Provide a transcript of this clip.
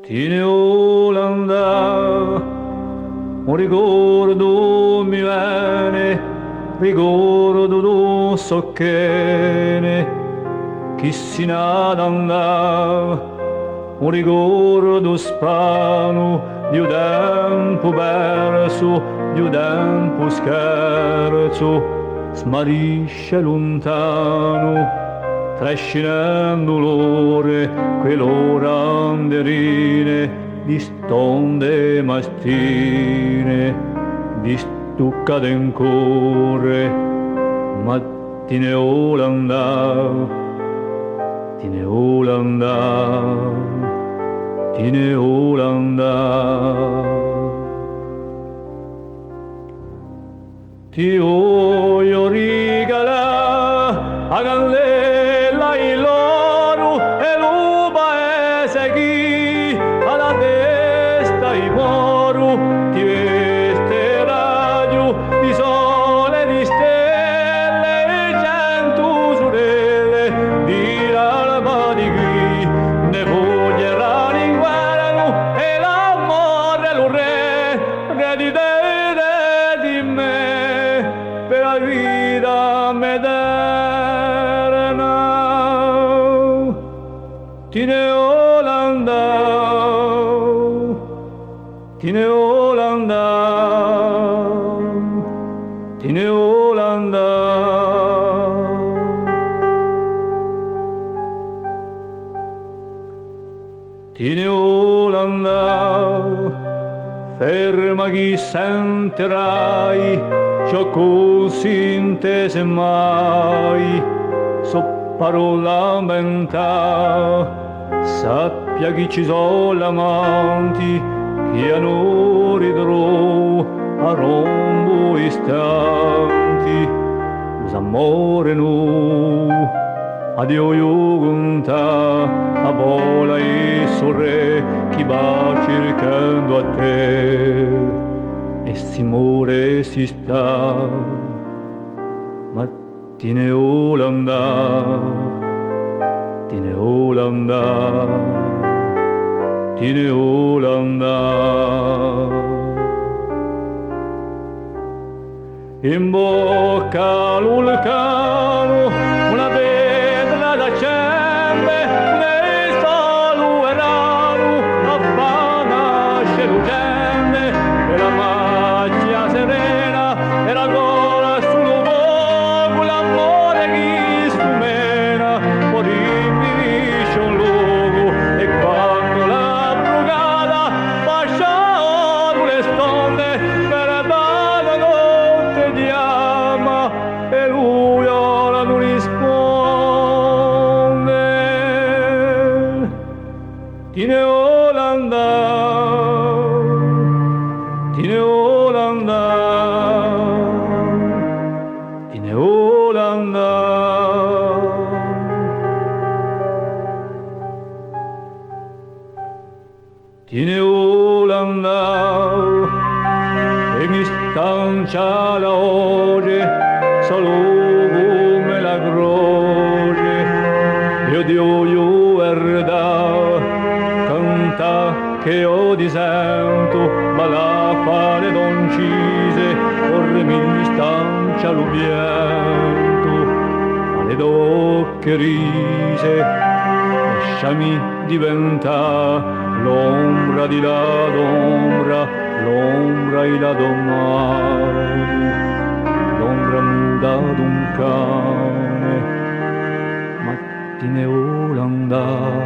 Tieni Olanda, un ricordo mi viene, ricordo d'un socchene, chi si nada andava, un ricordo spano, di un tempo perso, di un tempo scherzo, smarisce lontano, trascinando l'ore, quell'ora anderine, di stonde mastine, di stuccate in cuore, mattine Olanda, tine Olanda, tine Olanda. Ti voglio regalare a candela il loro e lo paese chi alla testa i moro ti veste radio di sole di stelle e cento sorelle di l'alba di qui ne voglieranno in guerra e l'amore lo re di te di me per la vita moderna. Tine Olanda, tine Olanda, tine Olanda. Tine Olanda, ferma chi sentirai, ciò così intese mai, so parola mentà, sappia chi ci sono amanti, che hanno ridrò a rombo istanti, amore no, addio io conta, a vola e sorre, chi va cercando a te, e si muore e si sta, mattine Olanda, tine Olanda, tine Olanda. In bocca l'ulcano, una pedra d'accende, ne salueranno a fanasce lucente, e la macchia serena, e la gola sul fuoco, l'amore chi sfumena, morifice un luogo, e quando la brugata fasciano le stonde, per dare notte di ama, e lui ora non risponde. Tine Olanda, tine Olanda, tine Olanda. Tine Olanda, e mi stancia la ore, solo come la croce, io ti voglio guardare, canta che io ti sento, ma la fare doncise, ora mi stancia lo pianto, ma le d'occhi rise, lasciami diventare l'ombra di là d'ombra, l'ombra di là domani, l'ombra muda d'un cane, mattine Olanda.